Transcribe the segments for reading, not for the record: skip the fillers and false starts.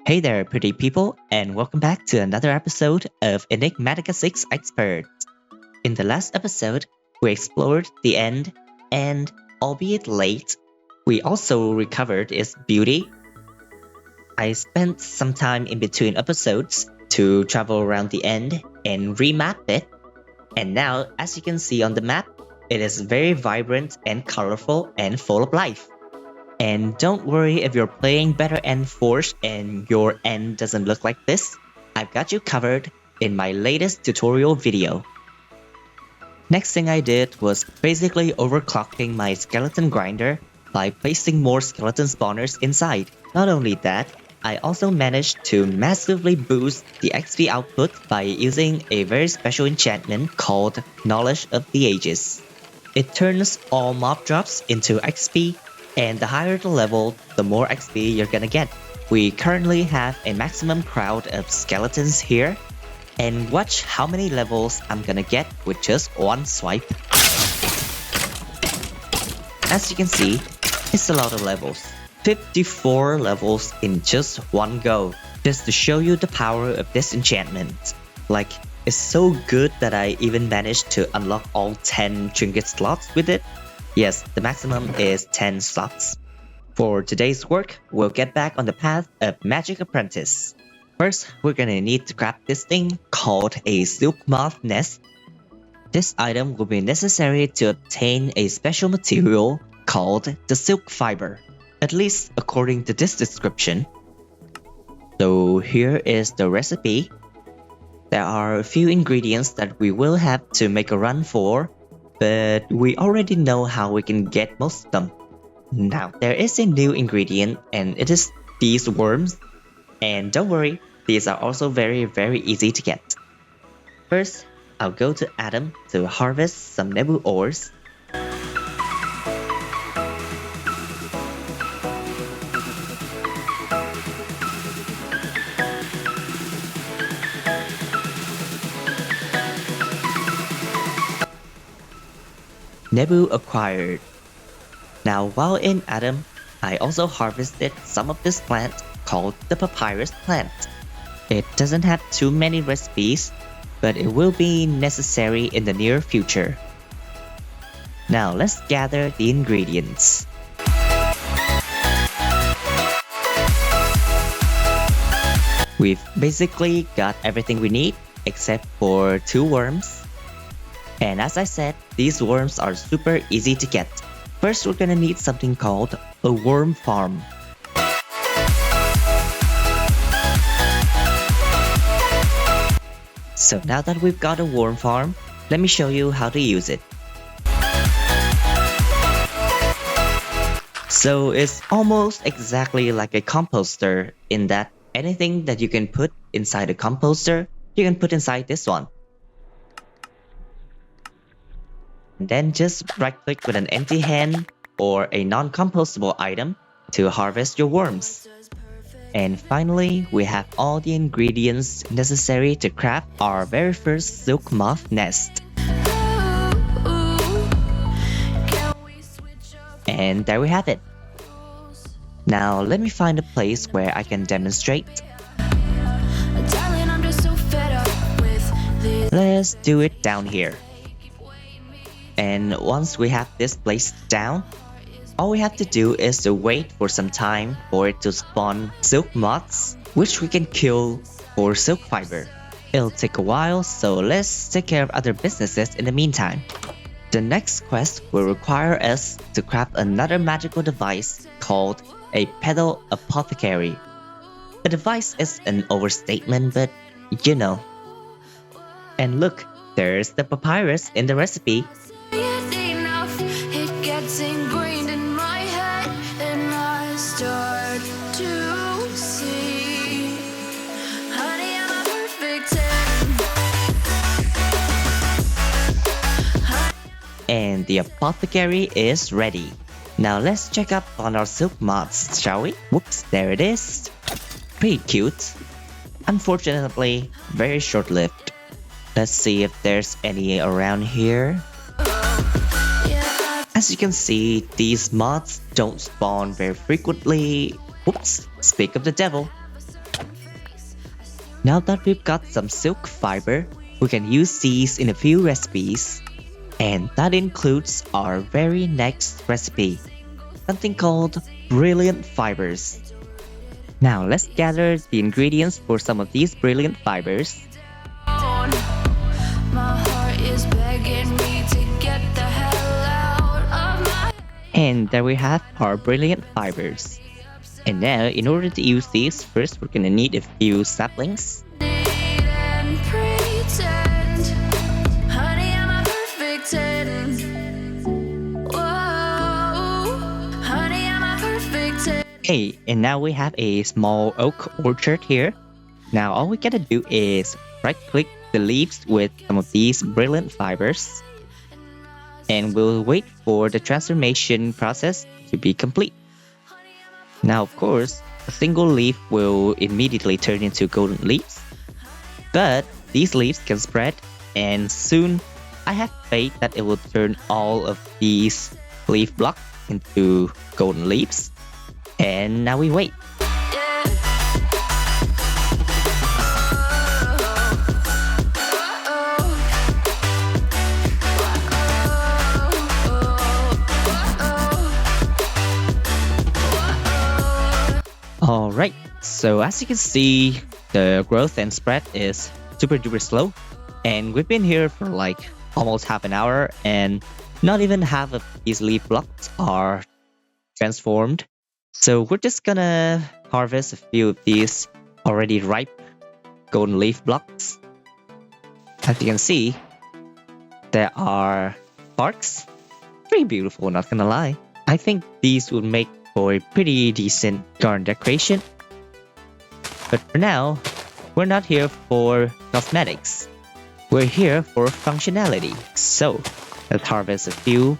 Hey there, pretty people, and welcome back to another episode of Enigmatica 6 Expert. In the last episode, we explored the end, and albeit late, we also recovered its beauty. I spent some time in between episodes to travel around the end and remap it, and now, as you can see on the map, it is very vibrant and colorful and full of life. And don't worry if you're playing better End Forge and your end doesn't look like this, I've got you covered in my latest tutorial video. Next thing I did was basically overclocking my skeleton grinder by placing more skeleton spawners inside. Not only that, I also managed to massively boost the XP output by using a very special enchantment called Knowledge of the Ages. It turns all mob drops into XP, and the higher the level, the more XP you're gonna get. We currently have a maximum crowd of skeletons here, and watch how many levels I'm gonna get with just one swipe. As you can see, it's a lot of levels. 54 levels in just one go, just to show you the power of this enchantment. Like, it's so good that I even managed to unlock all 10 trinket slots with it. Yes, the maximum is 10 slots. For today's work, we'll get back on the path of Magic Apprentice. First, we're gonna need to grab this thing called a silk moth nest. This item will be necessary to obtain a special material called the silk fiber, at least according to this description. So here is the recipe. There are a few ingredients that we will have to make a run for, but we already know how we can get most of them. Now, there is a new ingredient, and it is these worms. And don't worry, these are also very easy to get. First, I'll go to Adam to harvest some Nebu ores. Nebu acquired. Now while in Adam, I also harvested some of this plant called the papyrus plant. It doesn't have too many recipes, but it will be necessary in the near future. Now let's gather the ingredients. We've basically got everything we need except for 2 worms. And as I said, these worms are super easy to get. First, we're gonna need something called a worm farm. So now that we've got a worm farm, let me show you how to use it. So it's almost exactly like a composter in that anything that you can put inside a composter, you can put inside this one. And then just right click with an empty hand or a non-compostable item to harvest your worms. And finally, we have all the ingredients necessary to craft our very first silk moth nest. And there we have it. Now let me find a place where I can demonstrate. Let's do it down here. And once we have this placed down, all we have to do is to wait for some time for it to spawn silk moths, which we can kill for silk fiber. It'll take a while, so let's take care of other businesses in the meantime. The next quest will require us to craft another magical device called a Petal Apothecary. A device is an overstatement, but you know. And look, there's the papyrus in the recipe. Ingrained in my head, and I start to see, honey, I'm a perfect 10. And the apothecary is ready. Now let's check up on our silk moths, shall we? Whoops, there it is. Pretty cute. Unfortunately, very short-lived. Let's see if there's any around here. As you can see, these moths don't spawn very frequently. Whoops, speak of the devil. Now that we've got some silk fiber, we can use these in a few recipes. And that includes our very next recipe, something called brilliant fibers. Now let's gather the ingredients for some of these brilliant fibers. My heart is begging me to get the hell out of my And there we have our brilliant fibers. And now, in order to use these, first we're gonna need a few saplings. need and pretend. Honey, I'm a perfect 10. Whoa, honey, I'm a perfect 10. Hey, and now we have a small oak orchard here. Now all we gotta do is right-click the leaves with some of these brilliant fibers. And we'll wait for the transformation process to be complete. Now, of course, a single leaf will immediately turn into golden leaves. But these leaves can spread, and soon I have faith that it will turn all of these leaf blocks into golden leaves. And now we wait. Alright, so as you can see, the growth and spread is super duper slow. And we've been here for like almost half an hour, and not even half of these leaf blocks are transformed. So we're just gonna harvest a few of these already ripe golden leaf blocks. As you can see, there are sparks. Pretty beautiful, not gonna lie. I think these would make for a pretty decent garden decoration. But for now, we're not here for cosmetics. We're here for functionality. So let's harvest a few.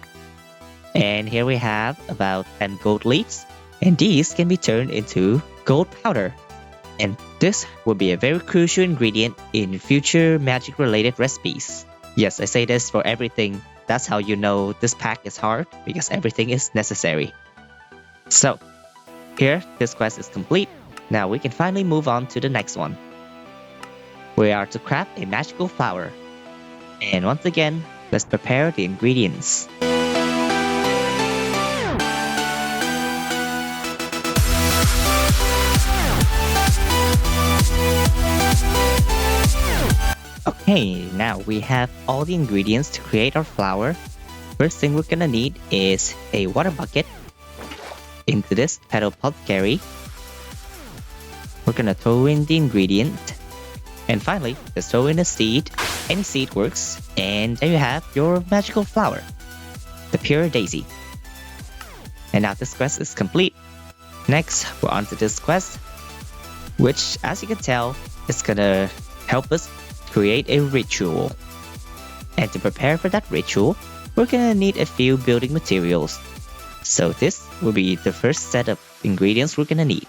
And here we have about 10 gold leaves. And these can be turned into gold powder. And this will be a very crucial ingredient in future magic related recipes. Yes, I say this for everything. That's how you know this pack is hard, because everything is necessary. So, here, this quest is complete. Now we can finally move on to the next one. We are to craft a magical flower. And once again, let's prepare the ingredients. Okay, now we have all the ingredients to create our flower. First thing we're gonna need is a water bucket. Into this Petal Apothecary, we're gonna throw in the ingredient. And finally, just throw in a seed. Any seed works. And there you have your magical flower, the pure daisy. And now this quest is complete. Next, we're on to this quest, which, as you can tell, is gonna help us create a ritual. And to prepare for that ritual, we're gonna need a few building materials. So this will be the first set of ingredients we're gonna need.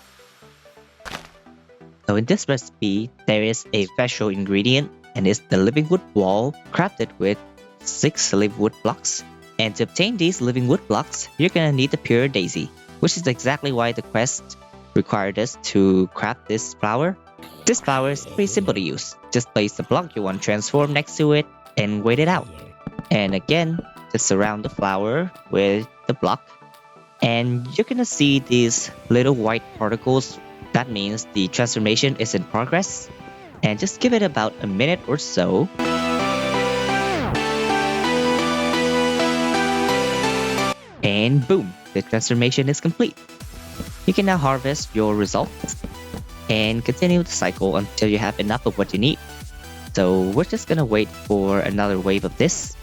So in this recipe, there is a special ingredient, and it's the living wood wall crafted with 6 living wood blocks. And to obtain these living wood blocks, you're gonna need the pure daisy, which is exactly why the quest required us to craft this flower. This flower is pretty simple to use. Just place the block you want to transform next to it and wait it out. And again, just surround the flower with the block. And you're gonna see these little white particles. That means the transformation is in progress. And just give it about a minute or so. And boom, the transformation is complete. You can now harvest your results and continue the cycle until you have enough of what you need. So we're just gonna wait for another wave of this.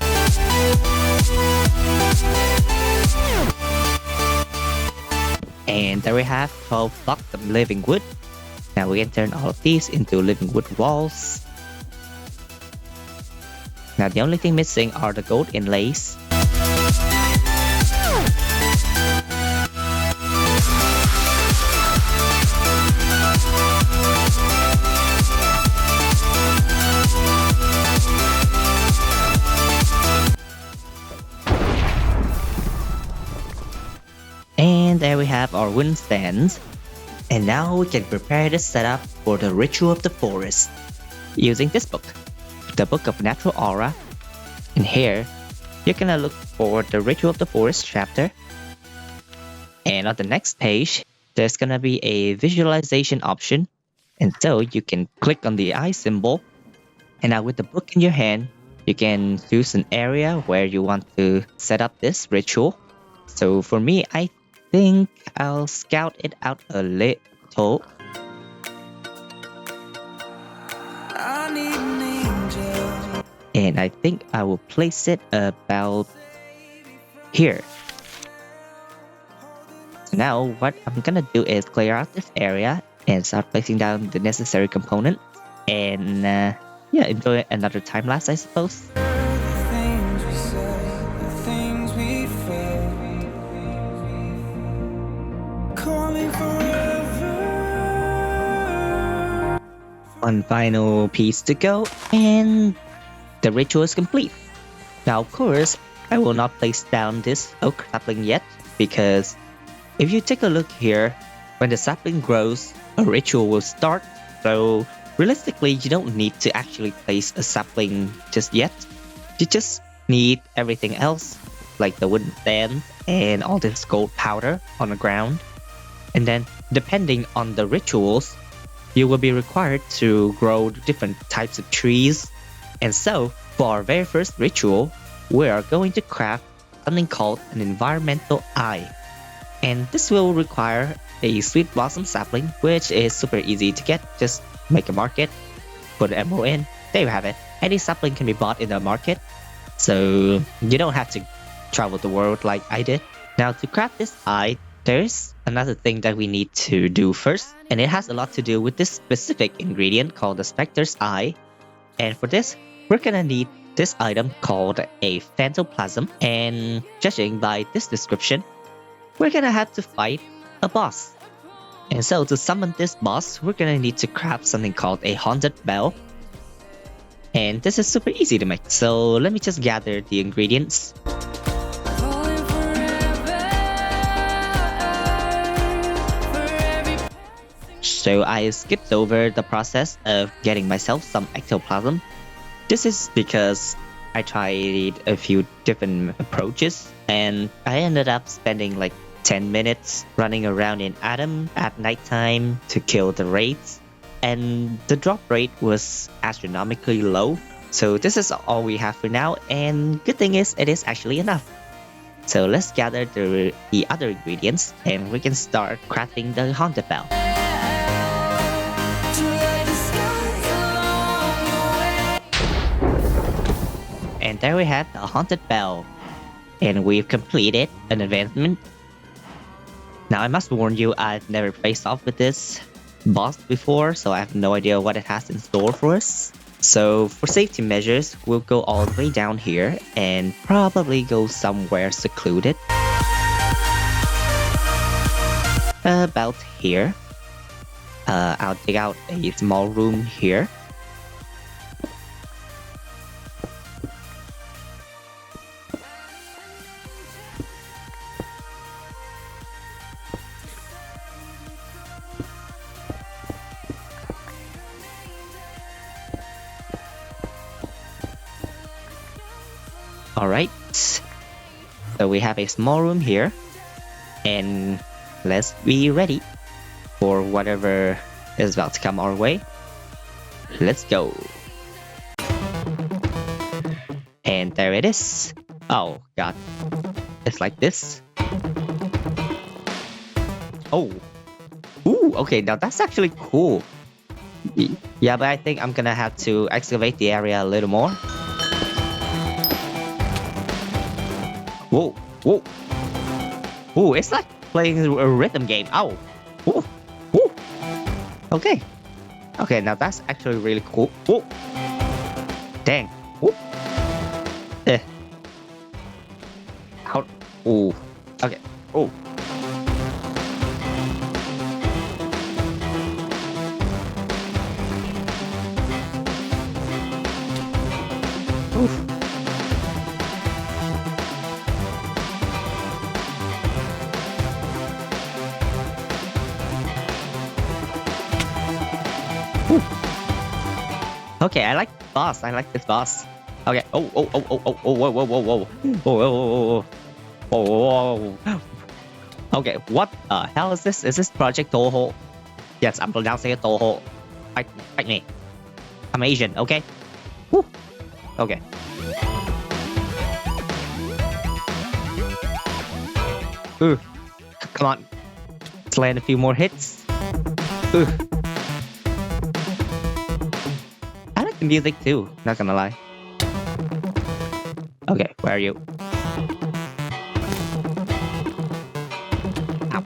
And there we have 12 blocks of living wood. Now we can turn all of these into living wood walls. Now the only thing missing are the gold inlays. And there we have our wooden stands. And now we can prepare the setup for the Ritual of the Forest using this book, the Book of Natural Aura. And here, you're gonna look for the Ritual of the Forest chapter. And on the next page, there's gonna be a visualization option. And so you can click on the eye symbol. And now with the book in your hand, you can choose an area where you want to set up this ritual. So for me, I think I'll scout it out a little. And I think I will place it about here. So now what I'm gonna do is clear out this area and start placing down the necessary component. And yeah, enjoy another time lapse, I suppose. One final piece to go, and the ritual is complete. Now, of course, I will not place down this oak sapling yet, because if you take a look here, when the sapling grows, a ritual will start. So realistically, you don't need to actually place a sapling just yet. You just need everything else, like the wooden stand and all this gold powder on the ground. And then, depending on the rituals, you will be required to grow different types of trees. And so, for our very first ritual, we are going to craft something called an environmental eye. And this will require a sweet blossom sapling, which is super easy to get. Just make a market, put an emerald in, there you have it. Any sapling can be bought in the market, so you don't have to travel the world like I did. Now, to craft this eye, there's another thing that we need to do first, and it has a lot to do with this specific ingredient called the Spectre's Eye. And for this, we're gonna need this item called a Phantoplasm, and judging by this description, we're gonna have to fight a boss. And so to summon this boss, we're gonna need to craft something called a Haunted Bell. And this is super easy to make, so let me just gather the ingredients. So I skipped over the process of getting myself some ectoplasm. This is because I tried a few different approaches, and I ended up spending like 10 minutes running around in Adam at nighttime to kill the raids, and the drop rate was astronomically low. So this is all we have for now, and good thing is it is actually enough. So let's gather the other ingredients and we can start crafting the Haunted Bell. And there we have the Haunted Bell. And we've completed an advancement. Now I must warn you, I've never faced off with this boss before, so I have no idea what it has in store for us. So for safety measures, we'll go all the way down here and probably go somewhere secluded. About here. I'll dig out a small room here. Alright, so we have a small room here, and let's be ready for whatever is about to come our way. Let's go. And there it is. Oh god, it's like this. Oh, ooh, okay, now that's actually cool. Yeah, but I think I'm gonna have to excavate the area a little more. Whoa, whoa. Ooh, it's like playing a rhythm game. Ow. Ooh, ooh. Okay. Okay, now that's actually really cool. Ooh. Dang. Ooh. How? Ooh. Okay. Ooh. Oof. Okay, I like the boss. I like this boss. Okay. Oh, whoa, whoa, whoa, whoa, whoa, whoa, whoa, whoa. Okay, what the hell is this? Is this Project Toho? Yes, I'm pronouncing it Toho. Fight me. I'm Asian, okay? Woo. Okay. Ooh. Come on. Let's land a few more hits. Ooh. I like the music too, not gonna lie. Okay, where are you? Ow.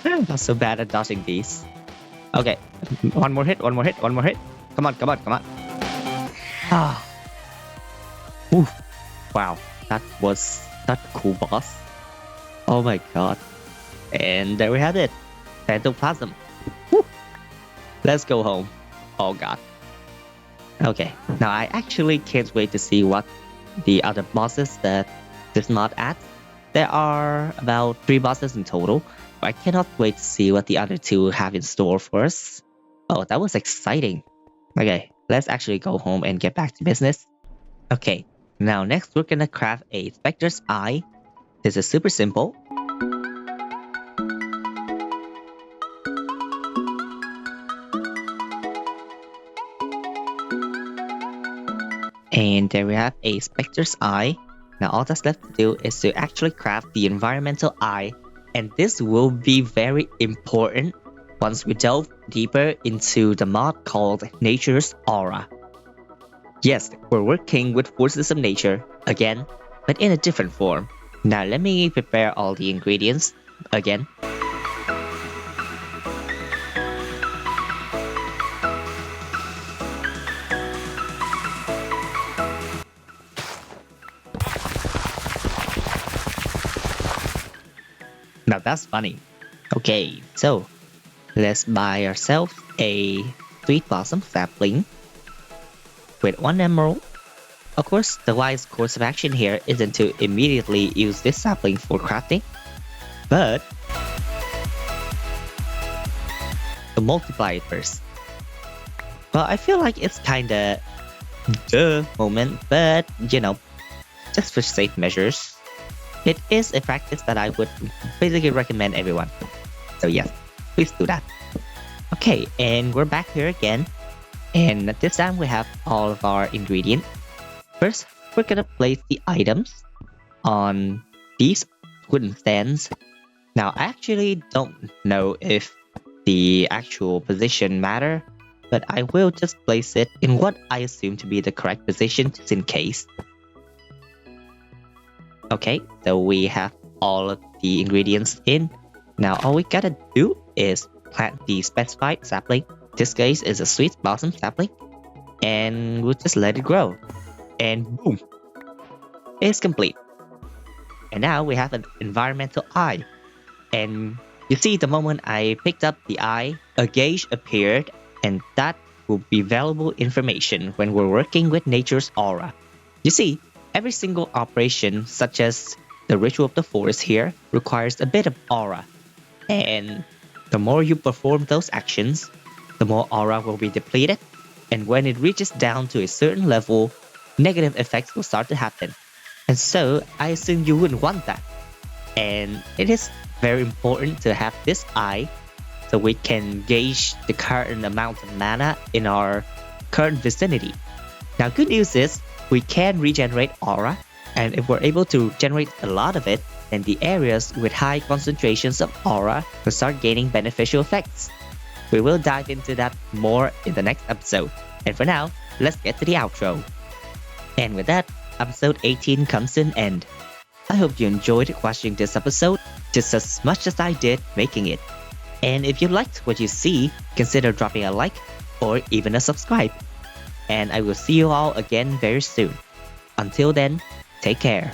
I'm not so bad at dodging these. Okay, one more hit. Come on. Ah. Oof. Wow, that was such a cool boss. Oh my god. And there we have it. Phantom. Woo. Let's go home. Oh god. Okay, now I actually can't wait to see what the other bosses that this mod adds. There are about 3 bosses in total. I cannot wait to see what the other 2 have in store for us. Oh, that was exciting. Okay, let's actually go home and get back to business. Okay, now next we're gonna craft a Spectre's Eye. This is super simple. And there we have a Spectre's Eye. Now all that's left to do is to actually craft the environmental eye, and this will be very important once we delve deeper into the mod called Nature's Aura. Yes, we're working with forces of nature again, but in a different form. Now let me prepare all the ingredients again. Now that's funny. Okay, so let's buy ourselves a sweet blossom sapling with 1 emerald. Of course, the wise course of action here isn't to immediately use this sapling for crafting, but to multiply it first. Well, I feel like it's kinda duh moment, but you know, just for safe measures. It is a practice that I would basically recommend everyone. So yes, please do that. Okay, and we're back here again. And this time we have all of our ingredients. First, we're gonna place the items on these wooden stands. Now, I actually don't know if the actual position matter, but I will just place it in what I assume to be the correct position just in case. Okay, so we have all of the ingredients in. Now all we gotta do is plant the specified sapling. This case is a sweet blossom sapling, and we'll just let it grow. And boom, it's complete. And now we have an environmental eye. And you see, the moment I picked up the eye, a gauge appeared, and that will be valuable information when we're working with Nature's Aura. You see, every single operation, such as the Ritual of the Forest here, requires a bit of aura. And the more you perform those actions, the more aura will be depleted. And when it reaches down to a certain level, negative effects will start to happen. And so, I assume you wouldn't want that. And it is very important to have this eye so we can gauge the current amount of mana in our current vicinity. Now, good news is, we can regenerate aura, and if we're able to generate a lot of it, then the areas with high concentrations of aura will start gaining beneficial effects. We will dive into that more in the next episode, and for now, let's get to the outro. And with that, episode 18 comes to an end. I hope you enjoyed watching this episode just as much as I did making it. And if you liked what you see, consider dropping a like or even a subscribe. And I will see you all again very soon. Until then, take care.